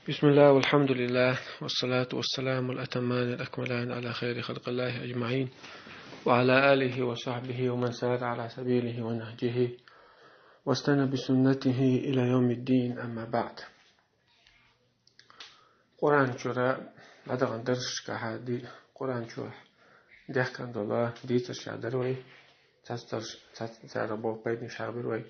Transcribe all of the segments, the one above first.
بسم الله والحمد لله والصلاة والسلام الأتمان الأكملان على خير خلق الله أجمعين وعلى آله وصحبه ومن سار على سبيله ونهجه واستنى بسنته إلى يوم الدين. أما بعد، قرآن شورا بدأ درس كهادي قرآن شورا ديك عند الله دي تشادروي تستر بوق بين شابروي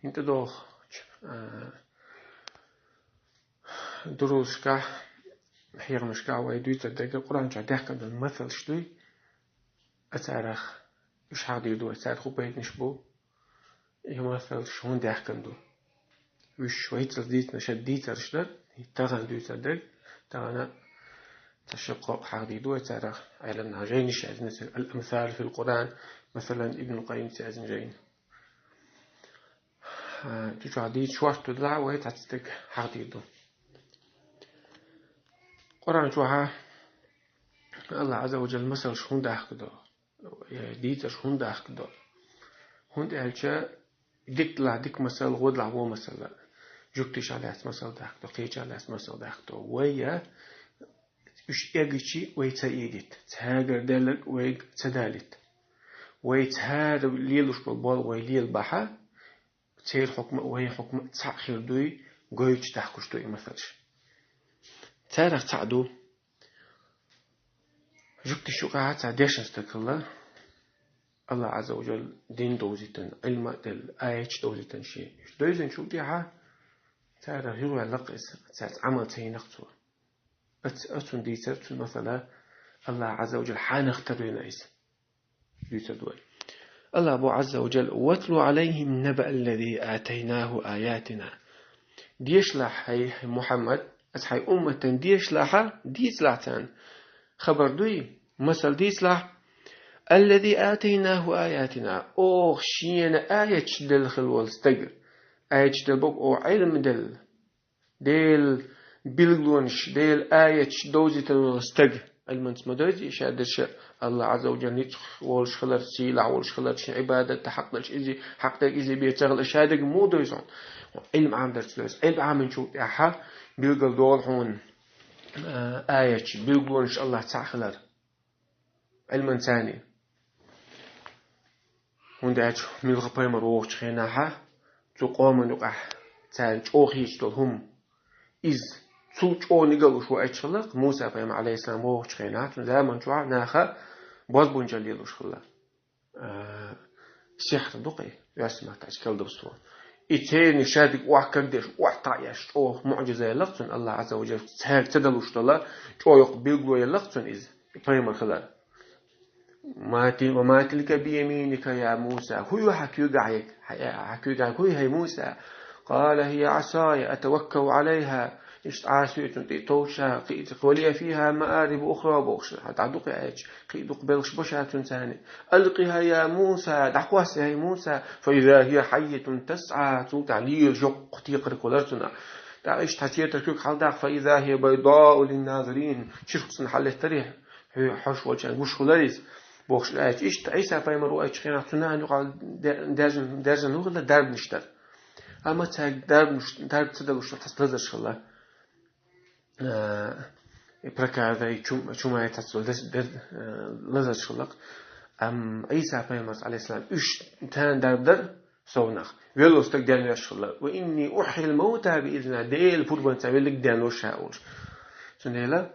انت دوخ دروس كه حير مشكا ويدوي تدق القرآن شو ديك عند المثل شدوي أتعرخ إيش حد يدو أتعرخ بيت نشبو يمثل شون ديك عنده وش شوية تزيد نشديد ترشدر يتغن دوي تدق تغنى تشقق حد يدو أتعرخ على النهجين شاذن الأمثال في القرآن مثلا ابن القيم تأذن جين تجاديد شوارت تدلع وهي تستق حد يدو قرآن شوها الله عز وجل مثل شون داخل دو ديت شون داخل دو هند ألشة ديك لا ديك مثل غود لعو مثل جوكتش على اسم مثل داخل دو قيش على اسم مثل داخل دو ويا إيش يجيشي ويتسيدت تهاجر دلك ويتسدالت ويتهاد ليلوش بالبال ويليل بحا تير حكم وهي حكم تأخير دوي جويش تحكش دوي مثلش تاريخ تعدو جوكتش شو قاعد تعديش استقلال الله عز وجل دين دوزيتن علم دل آيش دوزيتن شيء دوزن شو ديها ترى هو لقيس تاعت عمل تينقصو أتون ديتر مثلا الله عز وجل حان اختبرنا إيس يتدوي الله أبو عز وجل واتلو عليهم نبأ الذي آتيناه آياتنا ديش لح هي محمد أتحي أمة ديش لحا ديس لحتان خبر دوي مثل ديس لح الذي آتيناه آياتنا أو شين آية دل خلوال استجر آية دل بوك أو علم دل بلغونش دل آية دوزي تنو استجر المنس مدوزي شادش الله عز وجل نتخ والش خلر سيلع والش خلر عبادة تحقلش إزي حقك إزي بيتغل شادق مو دوزون علم عام درس علم عام نشوف إحا بلغل دول هون آية بلغونش الله تعخلر علم ثاني وندعج ملغ بيمر وقت خيناها تقوم نقح تان أوخيش تلهم إز تلج أو نقل شو أشخلق موسى بيم عليه السلام وقت خيناها زمان شو ناخا بازبون جليل وشخلق سحر دقي يسمع تشكل دبستون إتين شادق وحكدش وحطايش أو معجزة لقطن الله عز وجل هاك تدلوش الله أو يقبل قوي لقطن إز بيمر خلال وما تلك بيمينك يا موسى هو حكيوغايك هو هي موسى قال هي عصاي أتوكل عليها عاسية توشا ولي فيها مآرب أخرى بوخش هتعدق عيش قيدق بلش بشات ثاني ألقها يا موسى دعوة يا موسى فإذا هي حية تسعى تعليل جق تيقر كولرتنا تعيش تحتيه تركوك حلدق فإذا هي بيضاء للناظرين شخص حل التريح حش وجه وش خلاريس بوخش الآية إيش عيسى فيما رؤى إيش خينا تنا نقال درجة نقول درب نشتر أما تاج درب تدل وش تستلزر شلا بركة ذا يشوم ما يتصل لزر شلق عيسى فيما عليه السلام إيش تان درب سونخ ويلو استقدام يشلا وإني أحيي الموتى بإذن ديل فوتبول تعمل لك دانو شاول سنيلا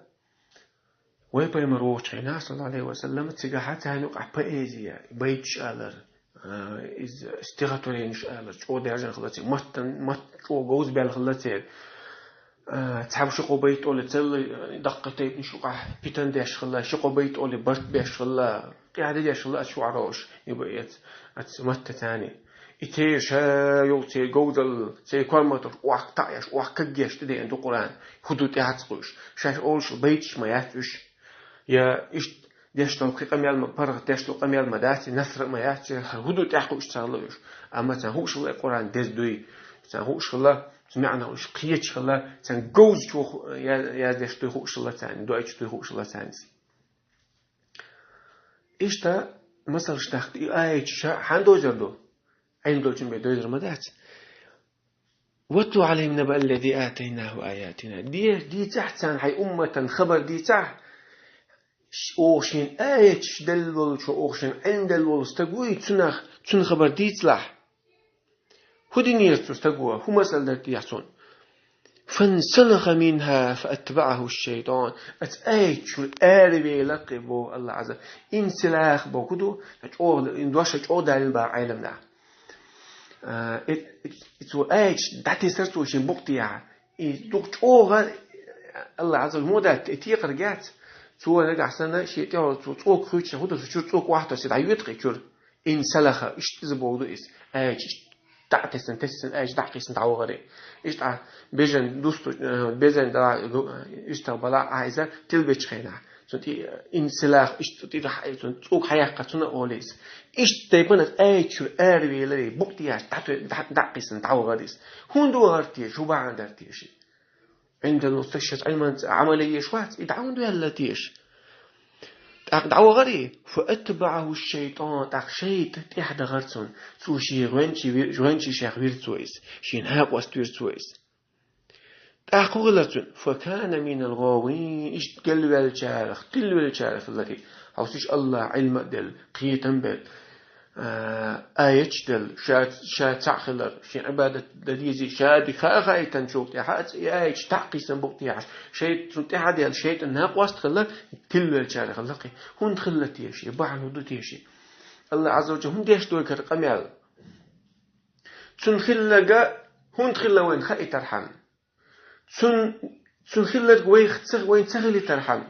ويبقى مروج خينا صلى الله عليه وسلم تجاهتها نقع بأيزيا بيت شالر استغطرين شالر شو درجة خلتي مت شو جوز بالخلتي تحب شقو بيت أولي تل دقتين شقع بيتن داش خلا شقو بيت أولي برت باش خلا قاعد داش خلا شو عروش يبقى مت ثاني إتير شا يلتي جودل سي كلمة وقت تعيش وقت كجيش تدي عند القرآن حدود يعتقوش شاش أولش بيتش ما يعتقوش يا إيش ديش لو قيمة فرق ديش لو قيمة مدات نثر ما ياتي هدو تحقق اشتغلوش أما تنهوش الله القرآن دز دوي تنهوش الله سمعنا وش قيتش الله تنجوز شو يا ديش تهوش الله تاني دويش تهوش الله تاني إيش تا مثلا اشتاق آية حان دوزر دو عين دوجن بدوزر مدات واتلو عليهم نبأ الذي آتيناه آياتنا دي تحت هاي أمة خبر دي تحت أوشين آية دلول شو أوشين علم دلول استقوي تن خبر دي تلاح هدي نيرتو استقوى هو مسألة دي يحصون فانسلخ منها فأتبعه الشيطان أتأيت شو الآربي لقبه الله عز وجل انسلاخ بو كدو إن دوش تجور دالين با عالمنا إتو آيت داتي سرتو شين بقتيا إتو تجور الله عز وجل مودا إتيق رجعت تو رجع سنة شيء تعال تو خيوط هودا تو واحد سيد عيوت قيشور انسلخ إيش تزبودو إس آيت تعتسن تسن ايش دقيسن تعوغري ايش تاع بيجن دوستو بيجن دا ايش تاع بلا عايزه تلبش خينا سنتي انسلاخ ايش تي راح تسوق حياقتنا اوليس ايش تيبن اي شو اري لي بوقتياش دقيسن تعوغريس هوندو غارتي شو باندرتيش عند المستشفى علما عمليه شوات يدعون ولا تيش دعوة غري فأتبعه الشيطان تخشيت إحدى غرسون سو شي غنشي شيخ ويرتويس شين هاق واستويرتويس تأخذلتون فكان من الغاوين إيش تقلوا الجارخ تلوا الجارخ الذي حوسيش الله علم دل قيتن بل آية دل شاد تعخلر شين عبادة دليزي شاد خايتن شوك تحات آية تعقي سنبوك شيء تنتحد يال شيء الناق واستخلر تلوا الجارخ اللقي هون تخلت يشي بعن ودوت يشي الله عز وجل هون ديش دول كرقم يال تنخلق هون تخلق وين خائي ترحم تنخلق وين تغلي ترحم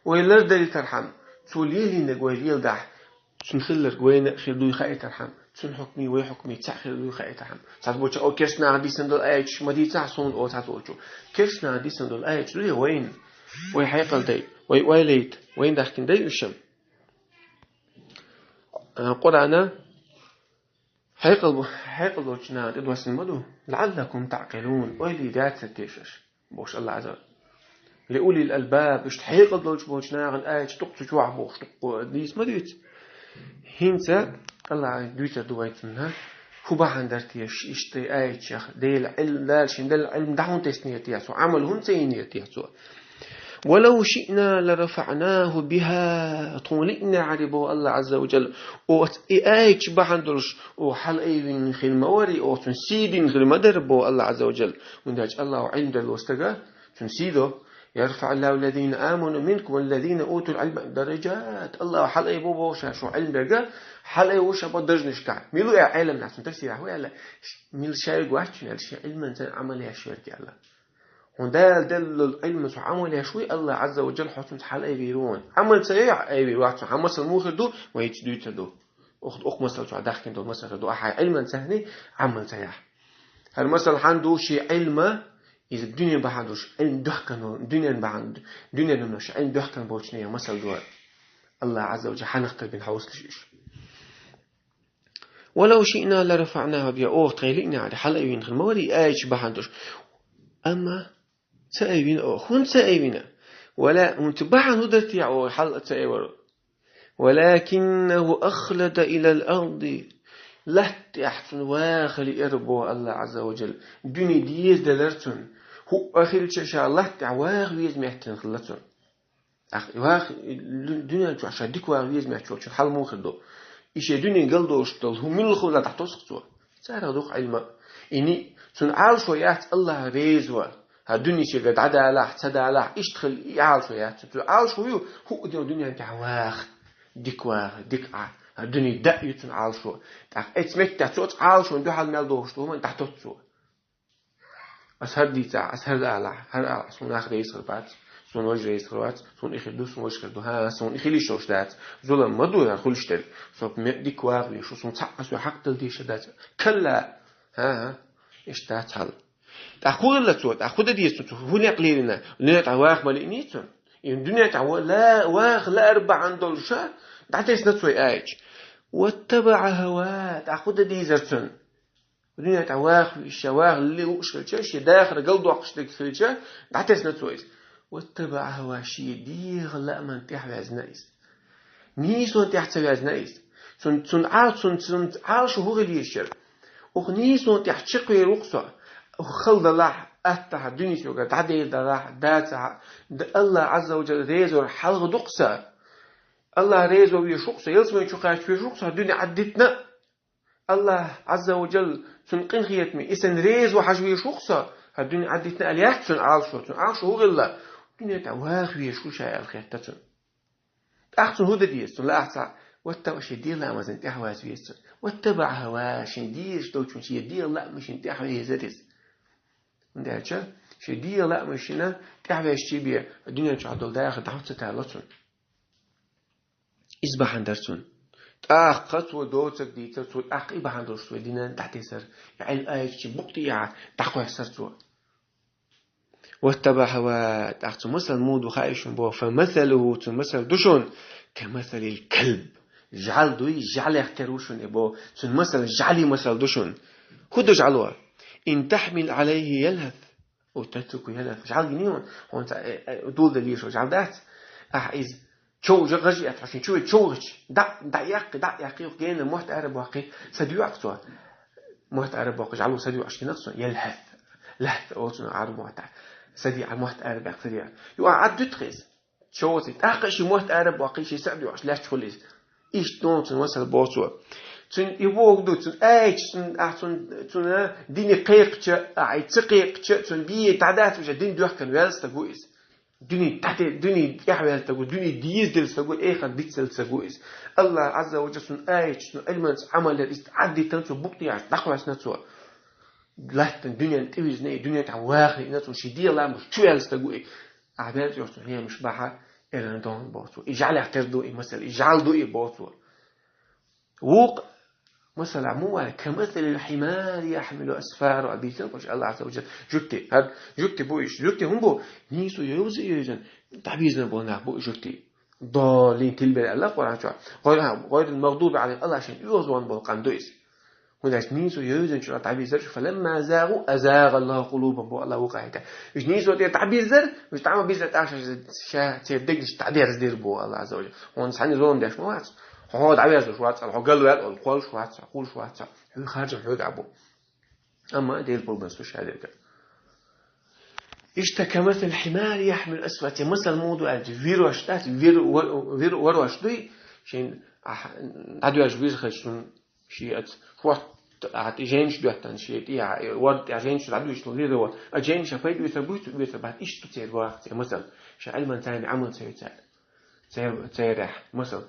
وين لردلي ترحم توليلي نقوي ليل دح تنخلق وين خلدوي خائي ترحم تنحكمي ويحكمي تخلدوي خائي ترحم تعتبوش أو كيرسنا عدي سندل آيش مدي تعصون أو تعتبوشو كيرسنا عدي سندل آيش ليه وين حيقل دي ويليت وين دحكن دي وشم قرآن حيقل وجنا إدوس المدو لعلكم تعقلون ويلي ذات ستيشش بوش الله عز وجل لأولي الألباب إش حيقل وجنا عن آيش تقص جوع بوش تقو ديس مديت هنسا الله دويت دويتنا هو بحن درتيش إشتي آيش يخ ديل علم دالشين دل علم دعون تسنيتي يسو عمل هن سينيتي يسو ولو شئنا لرفعناه بها طولئنا عربو الله عز وجل او ايش بحندرش او حل ايوين خيل موري او تنسيدين خيل مدربو الله عز وجل ونداج الله عند الوستقى تنسيدو يرفع الله الذين آمنوا منكم والذين أوتوا العلم درجات الله حل اي بوبو شو علم درجة حل اي وش بدرج نشكع ميلو يا علم ناس تفسير هو يلا ميل شارك واحد الشيء علم انت عمل يا شركه الله وده دل العلم سو عمل يا شوي الله عز وجل حسن حل اي بيرون عمل سريع اي بيروح عمل الموخر دو ويتدو تدو اخ مثلا سو داخل دو مثلا دو احي علما سهني عمل سريع هل مثلا عنده شيء علم اذا الدنيا بعدوش علم دهكن الدنيا بعد الدنيا نمش علم دهكن بوشنيه مثلا دو الله عز وجل حنختار بين حوصلش ولو شئنا لرفعناها بها اوخ تغيلنا على حل ايوين الموري ايش بحندوش اما تأيبين أو خون تأيبين ولا منتبعا هدرتي أو حل تأيبر ولكنه أخلد إلى الأرض لهت أحسن واخل إربو الله عز وجل دوني ديز دلرتون هو أخير شيء لهت واخ ويز محتن خلتون واخ الدنيا جو عشان ديك واخ ويز محتن شو حل مو خدو إيش الدنيا قلدو اشتغل هم من الخلا تحت سقطوا صار دوق علم إني سن عارف شويات الله ريزوا هالدنيا شيء قد عدا له تدا له اشتغل يعال شويات عال شويه هو دي الدنيا انت واخ ديك الدنيا دقيت عال شو تاع اتمت تاع عال شو عنده حال مال دوش تو من تحت تو اسهر دي تاع اسهر لا هل سون اخر يسربات سون وجه يسربات سون يخدو سون وجه يخدو ها سون يخلي شوش دات ظلم مدو خلشتل سو ديك واغ شو سون تاع حق دل دي شدات كلا ها ايش تاعل تأخذ لا تود تأخذ دي يستو هو نقلينا نيت عواخ مالينيتون الدنيا تعو لا واخ لا أربع عند الشهر تعتيس نتوي آيج واتبع هواه تأخذ دي زرتون الدنيا تعواخ الشواغ اللي وش الشيء داخل قلبه وقش لك الشيء تعتيس نتوي واتبع هواه شيء دي غلا من تحوي أزنايس نيسون تحتوي أزنايس سن عارف شو هو اللي يشر وخنيسون تحت شقي رقصة خلد الله أتها الدنيا شو قد عدي الله داتها الله عز وجل ريزور حلق دقسة الله ريزور ويشقسة يلسمي شقاش في شقسة الدنيا عدتنا الله عز وجل سنقين خيتمي إسن ريز وحجوي شقسة الدنيا عدتنا اليات سن عالشو هو الله الدنيا تواخ ويشو شاء الخير تسن أحسن هو ديستن لا أحسن واتبع شدير لا مازن تحواز ويستن واتبع هواش دير شتوچون شدير لا مش تحواز زرس من دهچه شدير لا مشينا تحواز شبيه الدنيا تعدل داخل تحت تعلصن إصبح درسون قط ودوتك دي تسول إبا هندرس ودينا تحت سر يعني الآية بقطيعة تحوى سرتوا واتبع هوا تحت مثل مود وخائش بو فمثله تمثل دشون كمثل الكلب جعل دوي جعل يختروشون إبو تمثل جعلي مثل دشون خدو جعلوها إن تحمل عليه يلهث وتتركه يلهث جعل جنيون هون دول دليش وجعل دات إذ شو جرجي عشان شو تشوغش دع يقي وكين محت عرب واقي سديو أقصى محت عرب واقي جعلوا سديو عشان نقصه يلهث لهث أوتنا عرب محت سدي على محت عرب أقصى يو عاد تدخز شو تأخش محت عرب واقي شيء سديو عشان لاش تخلص إيش تون تنوصل بوتوا تن يبوق دو تن أيش تن ديني قيق أي تقيق تن بيه تعدات وش دين دوح كان ويلس تقويس دني تحت دني يحوي تقول دني ديز دل تقول إيه خد بيتسل تقول الله عز وجل سن آيش سن علمت عمل الاستعداد تنسو بقتي عش دخل عش نتسو لحت الدنيا تبيز ني الدنيا تعواخي نتسو شدير لا مش شو يلس تقول عبادة يوصل هي مش بحة إلى ندون بوتو يجعل اعترضوا مثلا يجعل دوئي بوتو وق مثلا عموما كمثل الحمار يحمل أسفار أبيتن قش الله عز وجل جبتي هاد جبتي بويش جبتي هم بو نيسو يوزي يوزن تعبيزنا بونا بو جبتي ضالين تلبي الله قرآن شو غير المغضوب عليه الله عشان يوزون بالقان دويس هناك نيسو يوزن شو تعبيز فلما زاغوا أزاغ الله قلوبهم بو الله وقعته مش نيسو تعبيز زر مش تعمل بيزر تعش شا تدقش تعبير زدير بو الله عز وجل ونسحني زون داش موات هو دعويز شوات الحقل ويا القول شوات قول شوات هو خارج الحوق عبو أما دير بولبنس وش هذا كده اشتكى مثل الحمار يحمل أسفة مثل موضوع فيرو أشتات فيرو أشتوي شين عدو أجبيز خشون شيء فوت أجينش دوتان شيء يا ورد أجينش عدو يشتغل فيرو أجينش فايد ويثبت بعد إيش تطير وقت مثلا شعلم ثاني عمل سيرح مثلا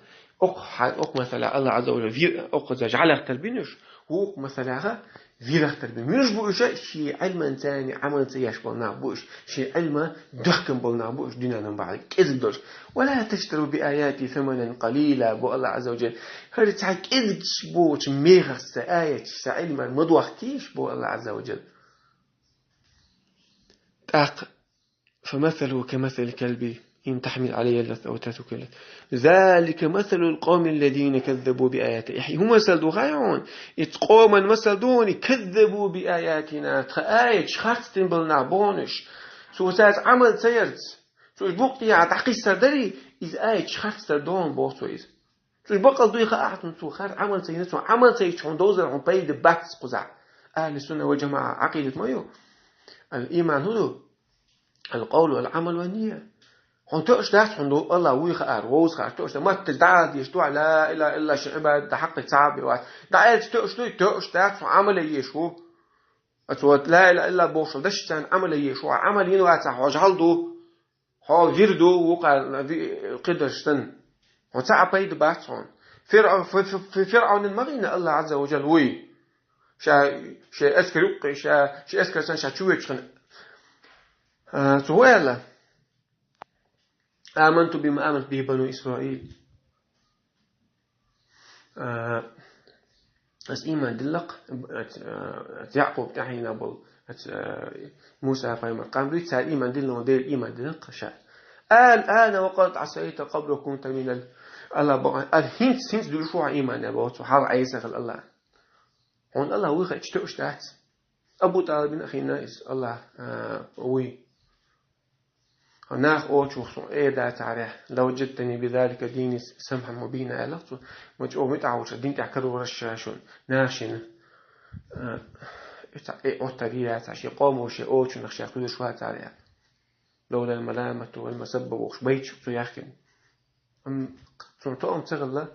أق مثلا الله عز وجل أق جعله تربينش هو مثلا فيرخ تربينش بوش شيء علم ثاني عمل سياش بالنا بوش شيء علم دحكم بالنا بوش ديننا بعد كذب دوش ولا تشتروا بآياتي ثمنا قليلا بو الله عز وجل هل تعال كذب بوش ميغس آيات علم مدوختيش بو الله عز وجل فمثله كمثل الكلب إن تحمل عليه اللث أو تتكلت ذلك مثل القوم الذين كذبوا بآياتنا هم مثل دغايون يتقوما مثل دون كذبوا بآياتنا تآية شخصتين بالنعبونش سو ساعت عمل سيرت سو بوقت تعقيد سردري إذا آية شخصتين دون بوصويز سو بقل دويخ أحد سو خار عمل سيرت سو عمل سيرت شون دوزر عن بيد باتس قزع أهل السنة والجماعة عقيدة مايو الإيمان هو القول والعمل والنية هون تقش داس هون الله ويخار ووز خار تقش ما تدعى يشتوع لا إلا إلا شعبة ده حق صعب يوات دعيت تقش داس عمل يشو أتوت لا إلا إلا بوصل دش كان عمل يشو عمل ينوات وجهلدو هو جردو وقع في قدرشتن هون صعب بيد باتون فرعون المغينة الله عز وجل وي شا أسكر يقي شا أسكر سن شا شويش خن سؤال آمنت بما آمنت به بنو إسرائيل أس إيمان دلق يعقوب تحينا بول موسى فايما قام دويت سال إيمان دلنا ودير إيمان دلق شاء أنا وقد عصيت قبل كنت من الله هنت دول شو إيمان يا بوت وحال عيسى خل الله هون الله ويخ اشتوش تحت أبو طالب بن أخي نايس الله وي ناخ أوتشوخ إيه تعرف لو جدتني بذلك ديني سمحا مبينا ألقت وجو متعوش الدين تعكروا رشاشون ناشين أوتريات عشي قوموا شيء أوش نخشى كل شوية عليها لولا الملامة والمسبب وش بيت شو يحكي تقوم تغلى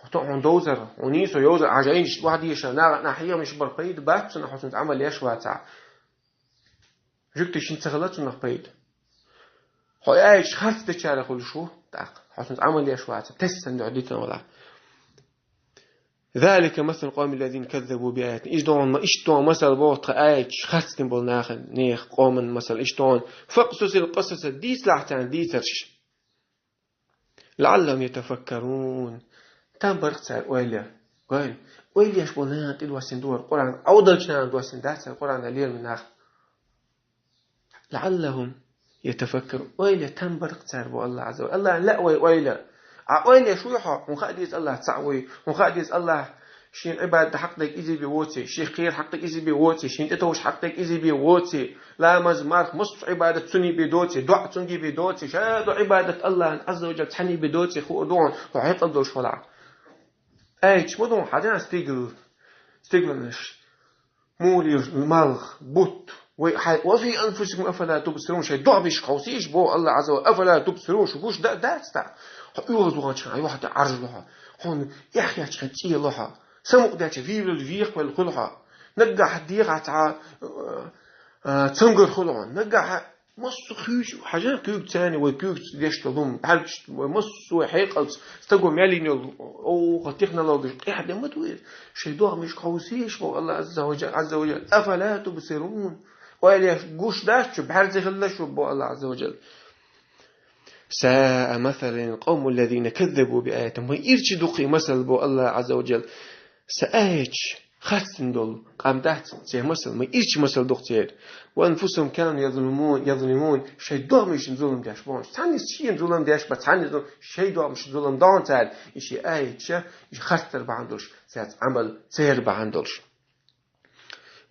وتقوم دوزر ونيسو يوزر عجين واحد يشا ناحية مش برقيد بات سنة حسن تعمل ليش واتع جبت شين تغلط سنة بيد هو ايش خاص تشارك كل شو تاق حسن تعمل ليش واتع تسن عديتنا ولا ذلك مثل قوم الذين كذبوا بآياتنا إيش دون مثل بوت آيش خاص تنبول ناخن نيخ قوم مثل إيش دون فقصص القصص ديس لحتان ديترش لعلهم يتفكرون تام برقصار ويلي يشبولنا تلوسن دور القرآن أوضل شان دوسن دات القرآن الليل من آخر لعلهم يتفكرون ويلي تام برقصار بو الله عز وجل الله لا ويلي شو يحق ونخاديز الله تعوي ونخاديز الله شين عبادة حقك إزي بيوتي شين خير حقك إزي بيوتي شين تتوش حقك إزي بيوتي لا مزمارك مصف عبادة سني بيدوتي دعا سني بيدوتي شادو عبادة الله عز وجل تحني بيدوتي خو دون وحيط الدوش فلع ايش مدون حاجة استيغلنش مولي الملغ بوت وفي أنفسكم أفلا تبصرون شيء دعبش خوسيش بو الله عز وجل أفلا تبصرون شوفوش دا تستع يوضوها شان يوحد عرج لها هون يحيى تشتي لها سمق داتش فيبل الفيق والخلها نقع حديقة تاع تنقر خلون نقع مص خيش حاجات كيوك تاني وكيوك ليش تضم بحالش مص وحيق استقوا مالين او خطيخنا لو احد ما تويل شي دوغ مش خوسيش بو الله عز وجل افلا تبصرون ولا جوش داش بحال زي خلاش بو الله عز وجل ساء مثلا القوم الذين كذبوا بآياتهم ويرشدوا مثل بو الله عز وجل سآيش خاصن دول قام تحت زي مثل ما يرش مثل دكتور وأنفسهم كانوا يظلمون شيء دوم مش ظلم داش بونش ثاني شيء ظلم داش بس ثاني شيء دوم مش ظلم دان تال شيء آيش خاطر بعندوش ساعة عمل سير بعندوش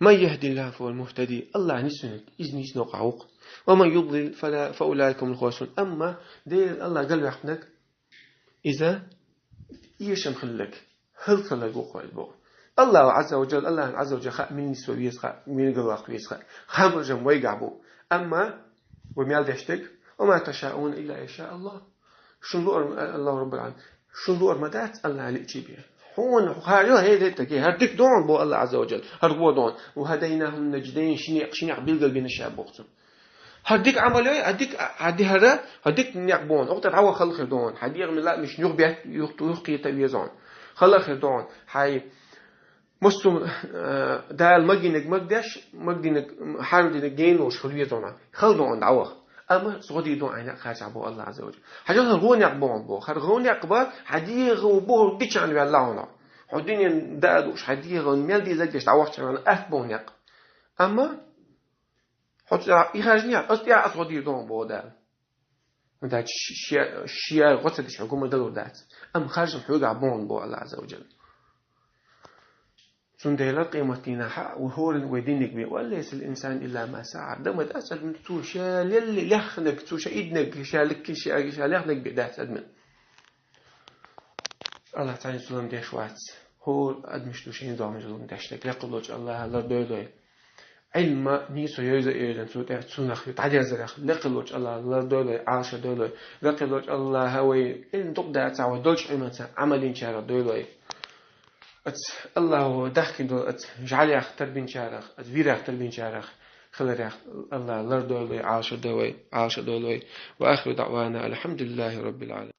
ما يهدي الله فهو المهتدي الله نسنك إذن نقعوق وما يضلل فأولئك هم الخاسرون أما دير الله قال يحنك إذا يشم خلك هل خلق وقال الله عز وجل خاء من يسوي يسخاء من قلق يسخاء خمر جم ويقعبو أما وميال دشتك وما تشاءون إلا يشاء الله شنو الله رب العالمين شنو مدات الله عليك بيه هون خارجه هي تكي هردك دون بو الله عز وجل هربو دون وهديناهم النجدين شني قبل قلبنا الشاب وقتهم هديك عمل ايه هدي هذا هديك نيقبون وقت تعوى خلق دون هدي من لا مش يخبي يخقي تبيزون خلق دون هاي مستم دال مجينك مجدش حارد جين وش خليه دون خلدون دعوة أما صدي دون عينك خارج أبو الله عز وجل حاجة هرغون يقبون بو هرغون يقبل هدي غوبه بيش عن بالله هدين دادوش هدي غون مال دي زجش دعوة عن أثبون يق أما حتى يخرجني أستيع أصدي دون بو دال مدات شيء غصتش حكومة دلو دات أم خارج حوج عبون بو الله عز وجل سنديلا قيمتنا حق وهورن ودينك بي وليس الإنسان إلا ما سعى دم أسأل من توشا للي لخنك توشا إدنك شالك شالخنك بدات أدمن الله تعالى سلام ديش وات هو أدمش توشين دوام جلوم داشتك لقلوش الله الله دوي علم نيسو يوزا إيران سونخ يتعدي زرخ لقلوش الله الله دوي عاشا دوي لقلوش الله هوي إن تقدر تعود دولش عملين شارع دوي الله دخل دو جعلي أختر بين شارخ أدبير أختر بين شارخ خلر الله لردولي عاش دوي وآخر دعوانا الحمد لله رب العالمين.